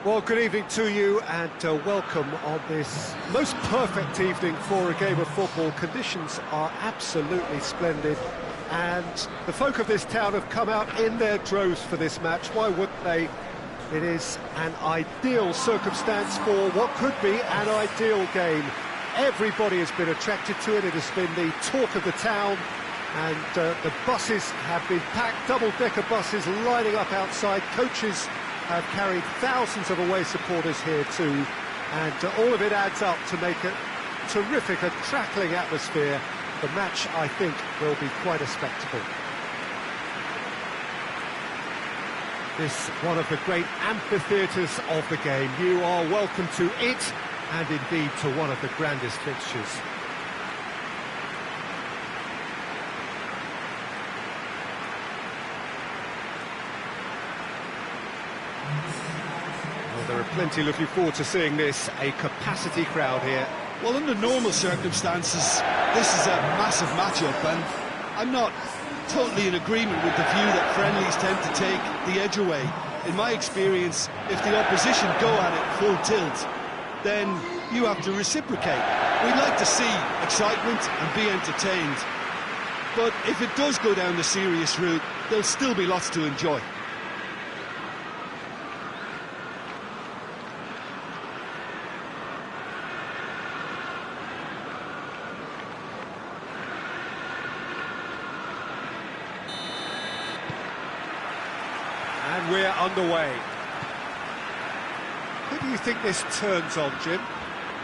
Well, good evening to you and welcome on this most perfect evening for a game of football. Conditions are absolutely splendid and the folk of this town have come out in their droves for this match. Why wouldn't they? It is an ideal circumstance for what could be an ideal game. Everybody has been attracted to it. It has been the talk of the town, and the buses have been packed, double-decker buses lining up outside. Coaches have carried thousands of away supporters here too, and all of it adds up to make a terrific, a crackling atmosphere. The match, I think, will be quite a spectacle. This one of the great amphitheatres of the game. You are welcome to it, and indeed to one of the grandest fixtures. Well, there are plenty looking forward to seeing this, a capacity crowd here. Well, under normal circumstances, this is a massive matchup, and I'm not totally in agreement with the view that friendlies tend to take the edge away. In my experience, if the opposition go at it full tilt, then you have to reciprocate. We'd like to see excitement and be entertained, but if it does go down the serious route, there'll still be lots to enjoy. And we're underway. Who do you think this turns on, Jim?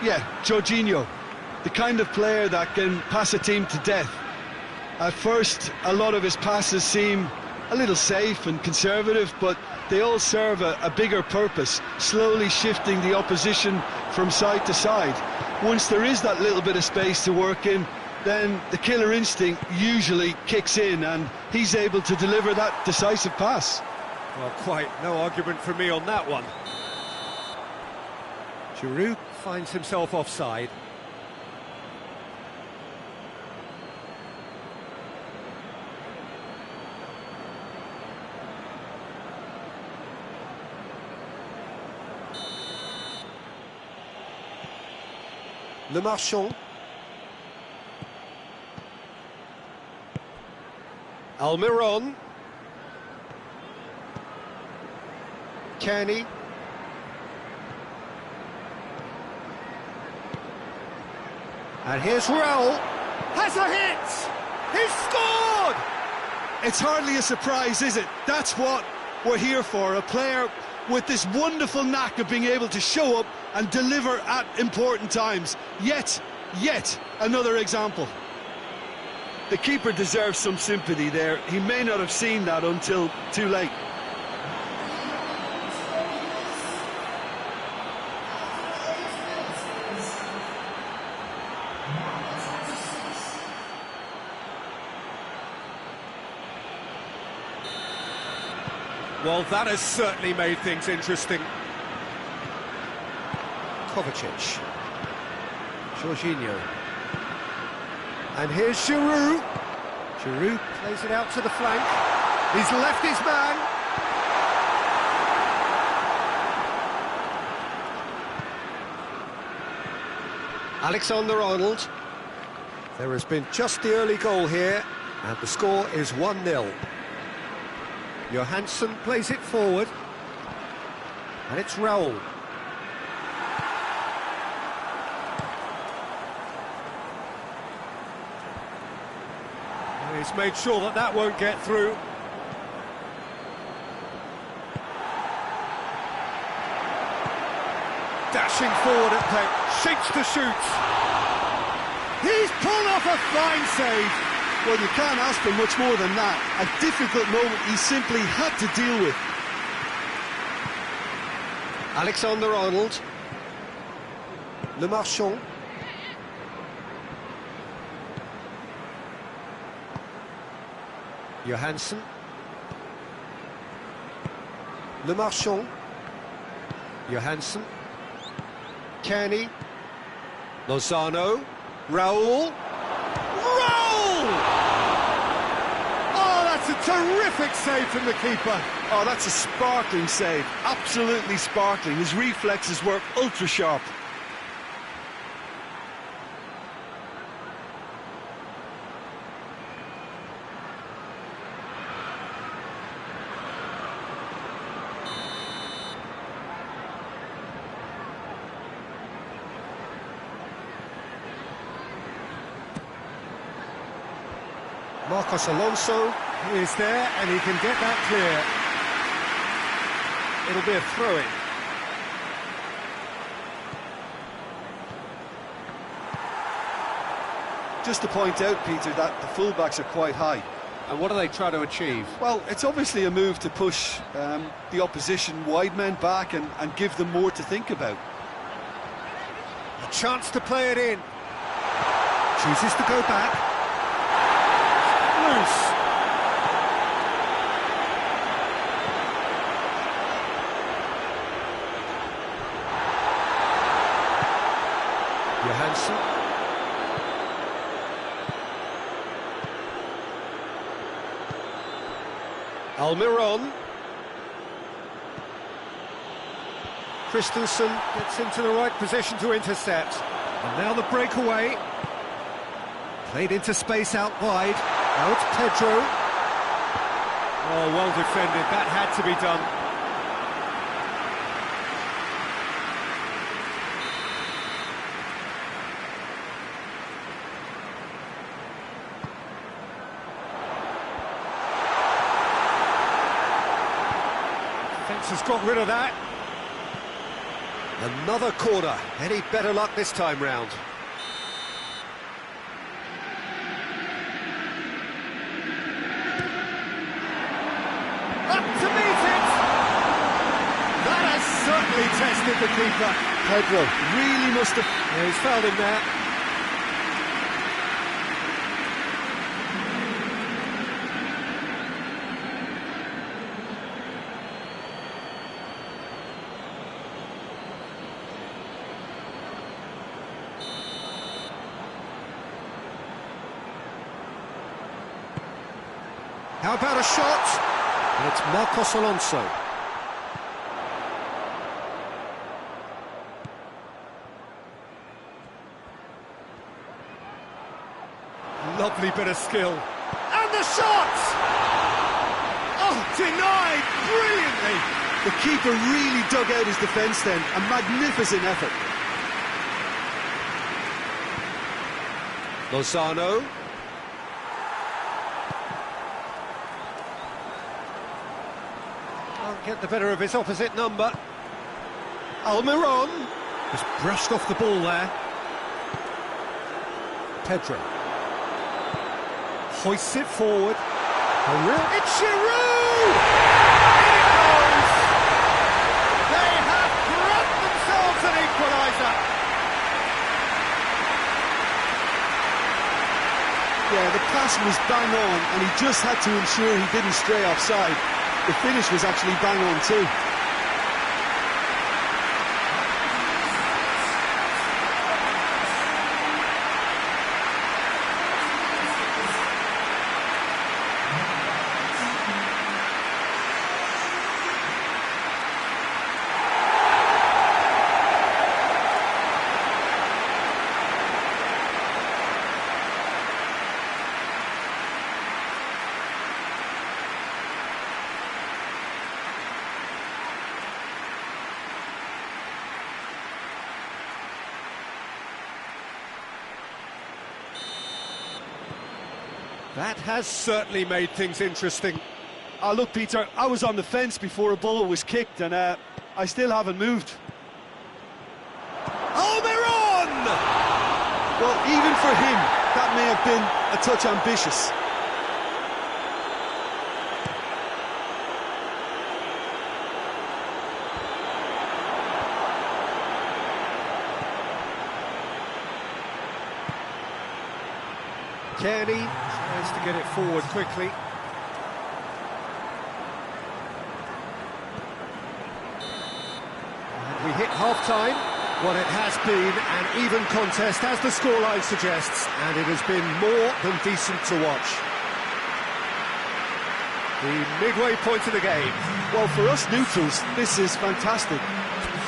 Yeah, Jorginho, the kind of player that can pass a team to death. At first, a lot of his passes seem a little safe and conservative, but they all serve a bigger purpose, slowly shifting the opposition from side to side. Once there is that little bit of space to work in, then the killer instinct usually kicks in, and he's able to deliver that decisive pass. Well, quite no argument from me on that one. Giroud finds himself offside. Le Marchand. Almiron. Kenny. And here's Raul. Has a hit! He's scored! It's hardly a surprise, is it? That's what we're here for, a player with this wonderful knack of being able to show up and deliver at important times. Yet another example. The keeper deserves some sympathy there. He may not have seen that until too late. Well, that has certainly made things interesting. Kovacic. Jorginho. And here's Giroud. Giroud plays it out to the flank. He's left his man. Alexander-Arnold. There has been just the early goal here, and the score is 1-0. Johansson plays it forward, and it's Raul. He's made sure that that won't get through. Dashing forward at play, shapes to shoot. He's pulled off a fine save. Well, you can't ask for much more than that. A difficult moment he simply had to deal with. Alexander-Arnold. Le Marchand. Johansson. Le Marchand. Johansson. Kenny. Lozano. Raul. Raul! Oh, that's a terrific save from the keeper. Oh, that's a sparkling save. Absolutely sparkling. His reflexes were ultra sharp. Marcos Alonso is there, and he can get that clear. It'll be a throw-in. Just to point out, Peter, that the fullbacks are quite high. And what do they try to achieve? Well, it's obviously a move to push the opposition wide men back and give them more to think about. A chance to play it in. Chooses to go back. Loose. Johansson. Almiron. Christensen gets into the right position to intercept. And now the breakaway. Played into space out wide. Now it's Pedro. Oh, well defended. That had to be done. Defence has got rid of that. Another corner. Any better luck this time round? Up to meet it! That has certainly tested the keeper. Pedro really must have... Yeah, he's fouled him there. How about a shot? And it's Marcos Alonso. Lovely bit of skill. And the shot! Oh, denied brilliantly! The keeper really dug out his defence then. A magnificent effort. Lozano. Can't get the better of his opposite number. Almiron has brushed off the ball there. Pedro hoists it forward. It's Giroud! In it goes! They have grabbed themselves an equaliser. Yeah, the pass was bang on, and he just had to ensure he didn't stray offside. The finish was actually bang on too. That has certainly made things interesting. Oh, look, Peter, I was on the fence before a ball was kicked, and I still haven't moved. Almiron! Well, even for him, that may have been a touch ambitious. Kearney tries to get it forward quickly. And we hit half-time. What it has been an even contest, as the scoreline suggests, and it has been more than decent to watch. The midway point of the game. Well, for us neutrals, this is fantastic.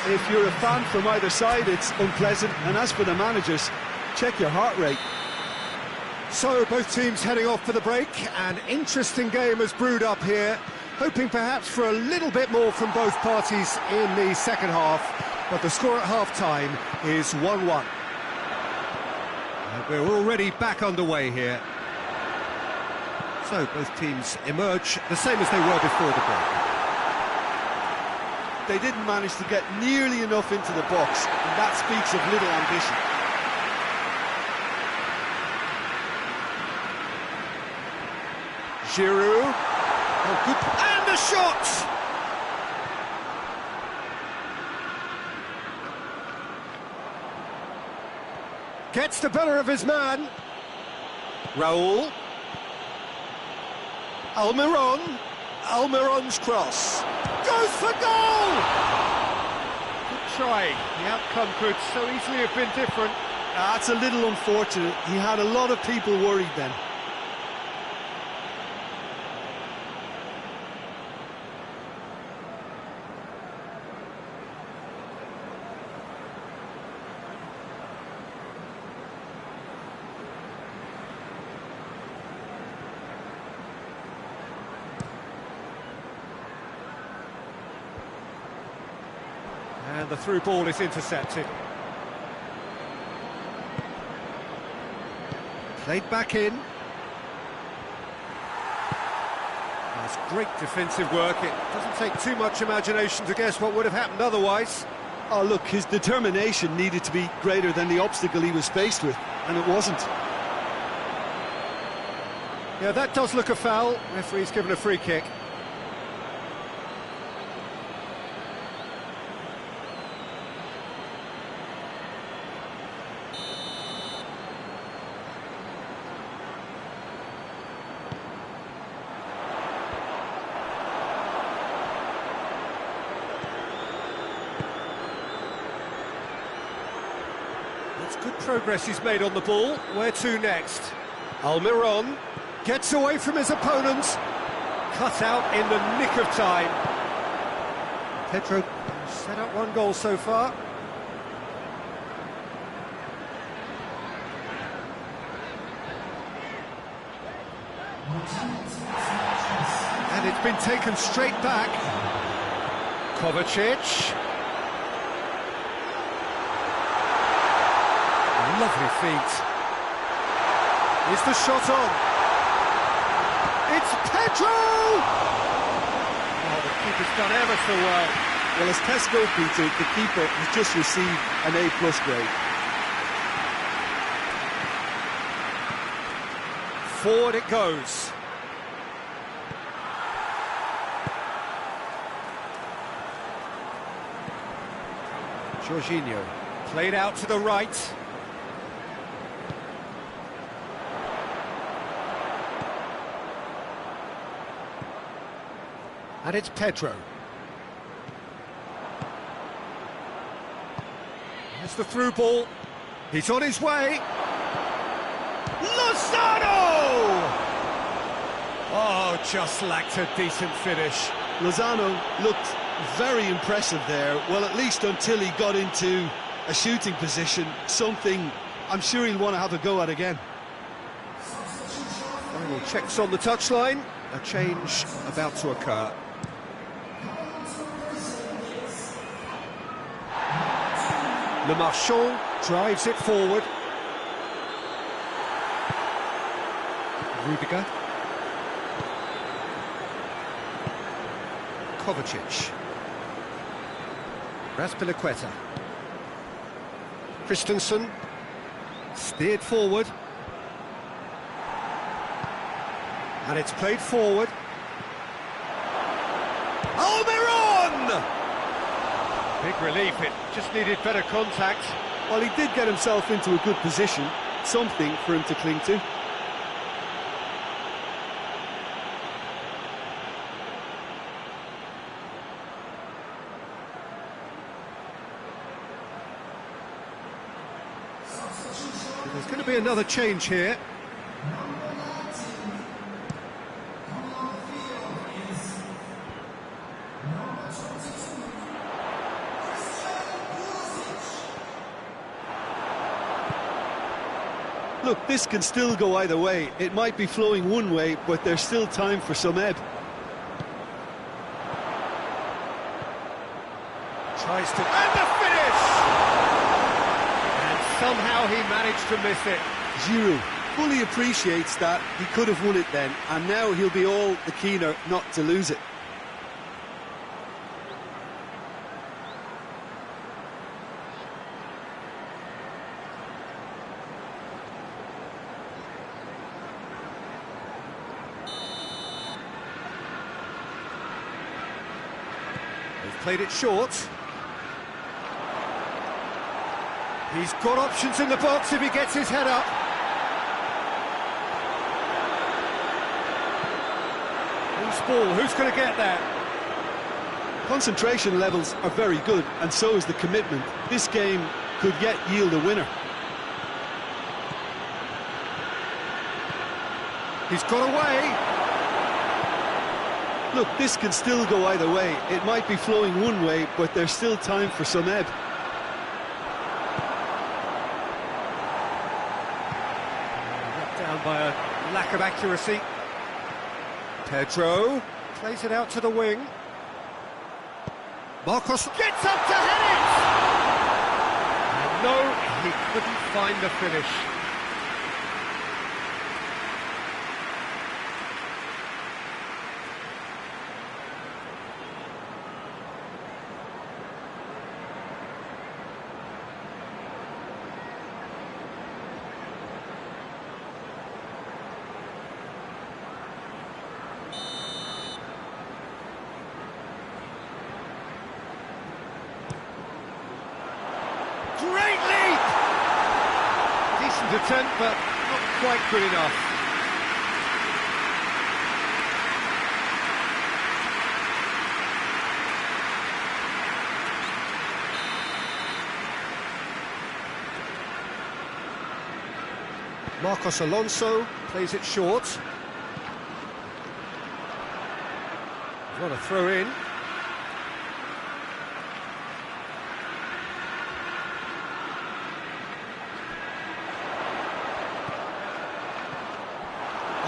If you're a fan from either side, it's unpleasant. And as for the managers, check your heart rate. So, both teams heading off for the break. An interesting game has brewed up here, hoping perhaps for a little bit more from both parties in the second half, but the score at half-time is 1-1. We're already back underway here. So, both teams emerge the same as they were before the break. They didn't manage to get nearly enough into the box, and that speaks of little ambition. Giroud, oh, good, and the shot! Gets the better of his man. Raul. Almiron's cross. Goes for goal! Good try. The outcome could so easily have been different. That's a little unfortunate. He had a lot of people worried then. And the through ball is intercepted. Played back in. That's great defensive work. It doesn't take too much imagination to guess what would have happened otherwise. Oh, look, his determination needed to be greater than the obstacle he was faced with, and it wasn't. Yeah, that does look a foul. Referee's given a free kick. Good progress he's made on the ball. Where to next? Almiron gets away from his opponent. Cut out in the nick of time. Pedro set up one goal so far. And it's been taken straight back. Kovacic. Lovely feet. Is the shot on? It's Pedro! Oh, the keeper's done ever so well. Well, as Tesco Peter, the keeper has just received an A+ grade. Forward it goes. Jorginho played out to the right. And it's Pedro. There's the through ball. He's on his way. Lozano! Oh, just lacked a decent finish. Lozano looked very impressive there, well, at least until he got into a shooting position, something I'm sure he'll want to have a go at again. Final checks on the touchline. A change about to occur. Le Marchand drives it forward. Rudiger. Kovacic. Raspilicueta. Christensen. Steered forward. And it's played forward. Almiron! Big relief, it just needed better contact. Well, he did get himself into a good position, something for him to cling to. There's going to be another change here. Look, this can still go either way. It might be flowing one way, but there's still time for some ebb. Tries to... And the finish! And somehow he managed to miss it. Giroud fully appreciates that he could have won it then, and now he'll be all the keener not to lose it. They've played it short. He's got options in the box if he gets his head up. Loose ball, who's going to get that? Concentration levels are very good, and so is the commitment. This game could yet yield a winner. He's got away. Look, this can still go either way. It might be flowing one way, but there's still time for some ebb. Let down by a lack of accuracy. Pedro plays it out to the wing. Marcos gets up to head it! And no, he couldn't find the finish. Great leap! Decent attempt, but not quite good enough. Marcos Alonso plays it short. He's got a throw in.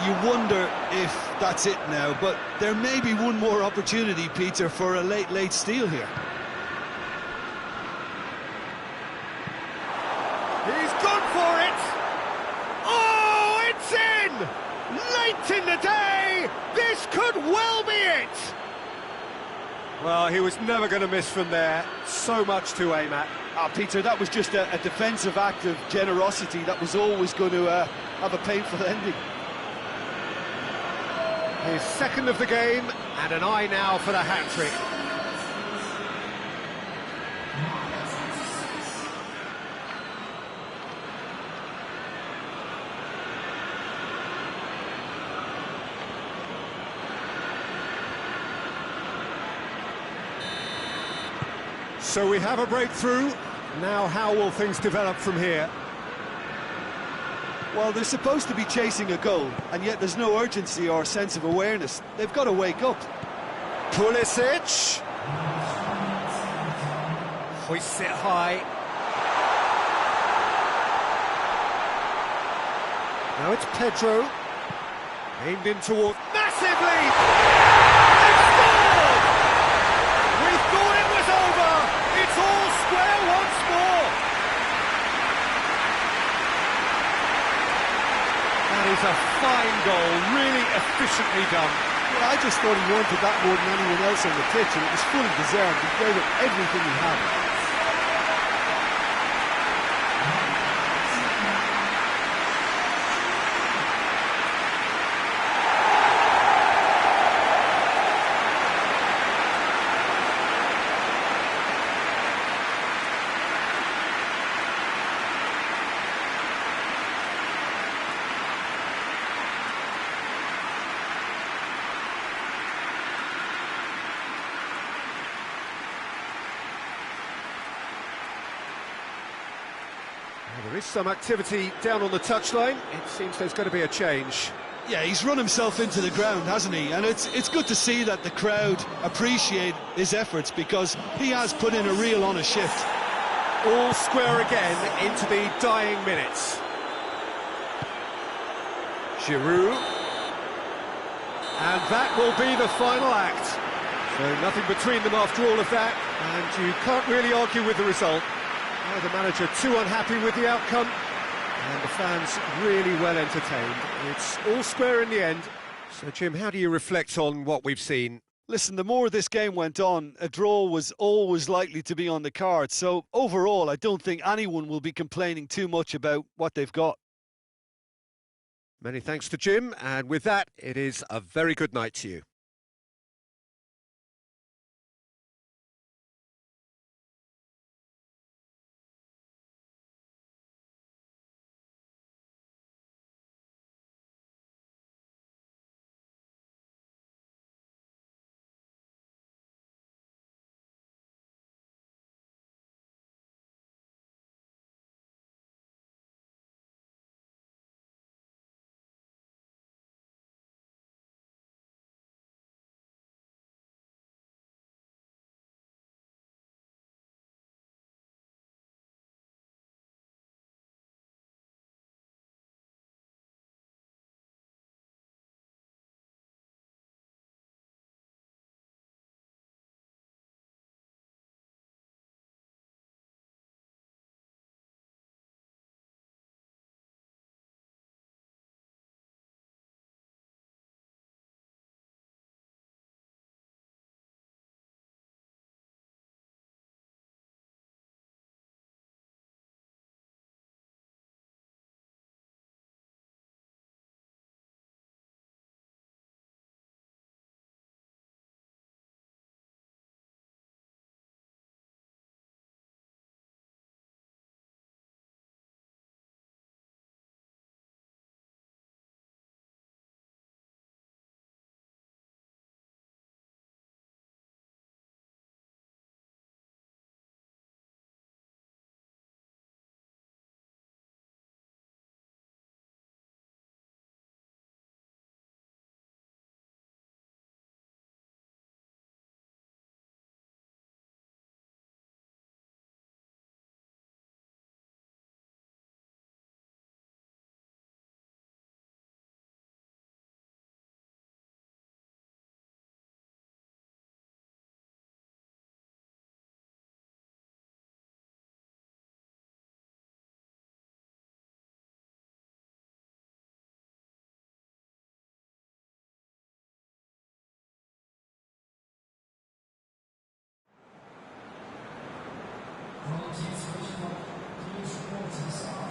You wonder if that's it now, but there may be one more opportunity, Peter, for a late steal here. He's gone for it! Oh, it's in! Late in the day! This could well be it! Well, he was never going to miss from there. So much to aim at. Peter, that was just a defensive act of generosity that was always going to have a painful ending. His second of the game, and an eye now for the hat-trick. So we have a breakthrough. Now how will things develop from here? Well, they're supposed to be chasing a goal, and yet there's no urgency or sense of awareness. They've got to wake up. Pulisic. Hoists it high. Now it's Pedro. Aimed in towards... Massive leap! They've scored! We thought it was over! It's all square once more! That is a fine goal, really efficiently done. Well, I just thought he wanted that more than anyone else on the pitch, and it was fully deserved. He gave it everything he had. There is some activity down on the touchline. It seems there's going to be a change. Yeah, he's run himself into the ground, hasn't he? And it's good to see that the crowd appreciate his efforts, because he has put in a real honest shift. All square again into the dying minutes. Giroud. And that will be the final act. So nothing between them after all of that, and you can't really argue with the result. The manager too unhappy with the outcome, and the fans really well entertained. It's all square in the end. So, Jim, how do you reflect on what we've seen? Listen, the more this game went on, a draw was always likely to be on the card. So, overall, I don't think anyone will be complaining too much about what they've got. Many thanks to Jim, and with that, it is a very good night to you. Volunteers, first of all, please support us.